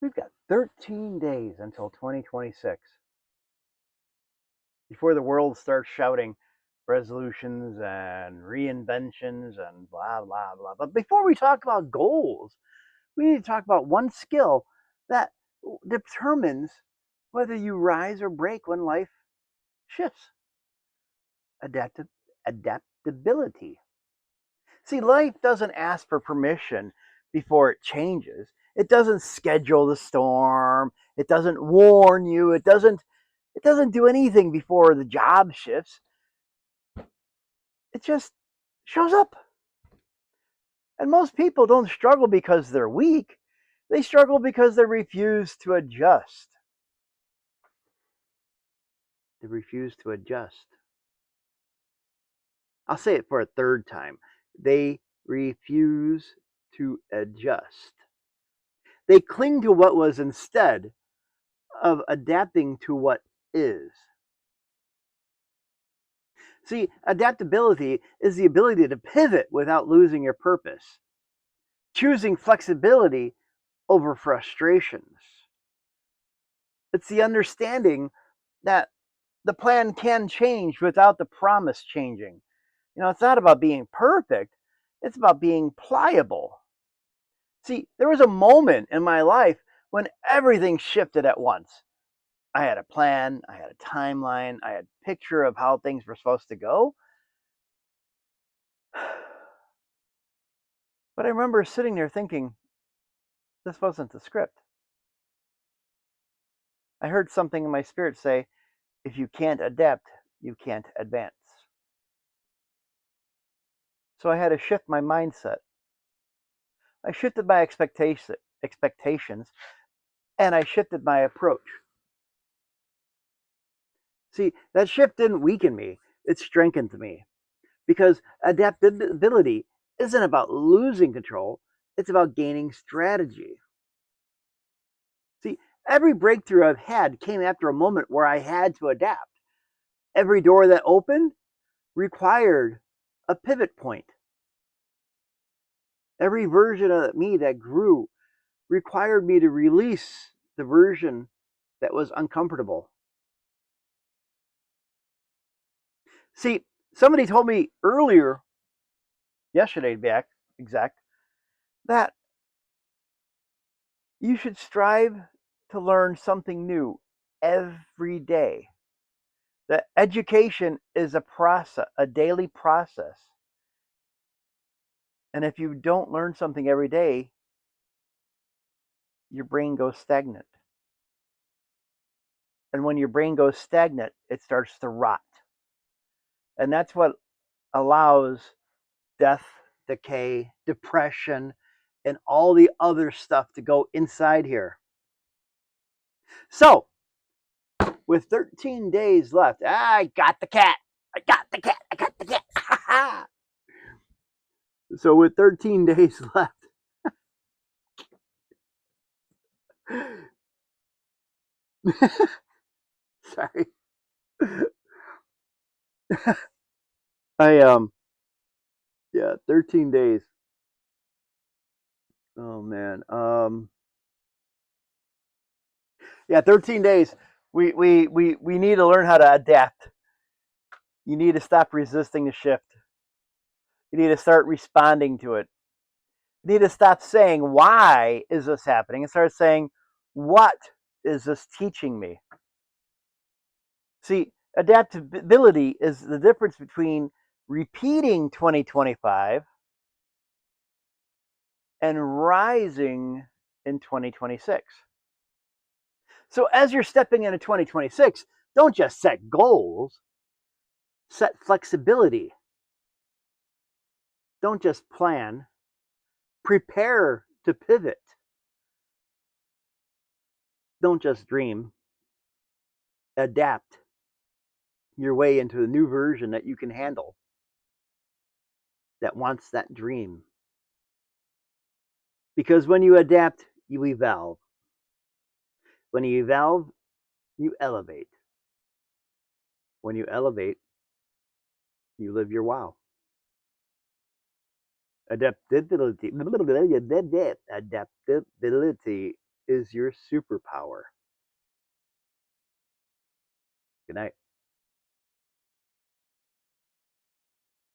We've got 13 days until 2026 before the world starts shouting resolutions and reinventions and blah, blah, blah. But before we talk about goals, we need to talk about one skill that determines whether you rise or break when life shifts. Adaptability. See, life doesn't ask for permission before it changes. It doesn't schedule the storm. It doesn't warn you. It doesn't do anything before the job shifts. It just shows up. And most people don't struggle because they're weak. They struggle because they refuse to adjust. They refuse to adjust. I'll say it for a third time. They refuse to adjust. They cling to what was instead of adapting to what is. See, adaptability is the ability to pivot without losing your purpose, choosing flexibility over frustrations. It's the understanding that the plan can change without the promise changing. It's not about being perfect, it's about being pliable. See, there was a moment in my life when everything shifted at once. I had a plan, I had a timeline, I had a picture of how things were supposed to go. But I remember sitting there thinking, this wasn't the script. I heard something in my spirit say, if you can't adapt, you can't advance. So I had to shift my mindset. I shifted my expectations, and I shifted my approach. See, that shift didn't weaken me, it strengthened me. Because adaptability isn't about losing control, it's about gaining strategy. See, every breakthrough I've had came after a moment where I had to adapt. Every door that opened required a pivot point. Every version of me that grew required me to release the version that was uncomfortable. See, somebody told me earlier, yesterday, back exact, that you should strive to learn something new every day. That education is a process, a daily process. And if you don't learn something every day, your brain goes stagnant. And when your brain goes stagnant, it starts to rot. And that's what allows death, decay, depression, and all the other stuff to go inside here. So, with 13 days left, I got the cat. I got the cat. I got the cat. So, with 13 days left, sorry. I yeah, 13 days. Oh man. Yeah, 13 days. We need to learn how to adapt. You need to stop resisting the shift. You need to start responding to it. You need to stop saying, why is this happening? And start saying, what is this teaching me? See, adaptability is the difference between repeating 2025 and rising in 2026. So as you're stepping into 2026, don't just set goals, set flexibility. Don't just plan, prepare to pivot. Don't just dream, adapt your way into a new version that you can handle, that wants that dream. Because when you adapt, you evolve. When you evolve, you elevate. When you elevate, you live your wow. Adaptability is your superpower. Good night.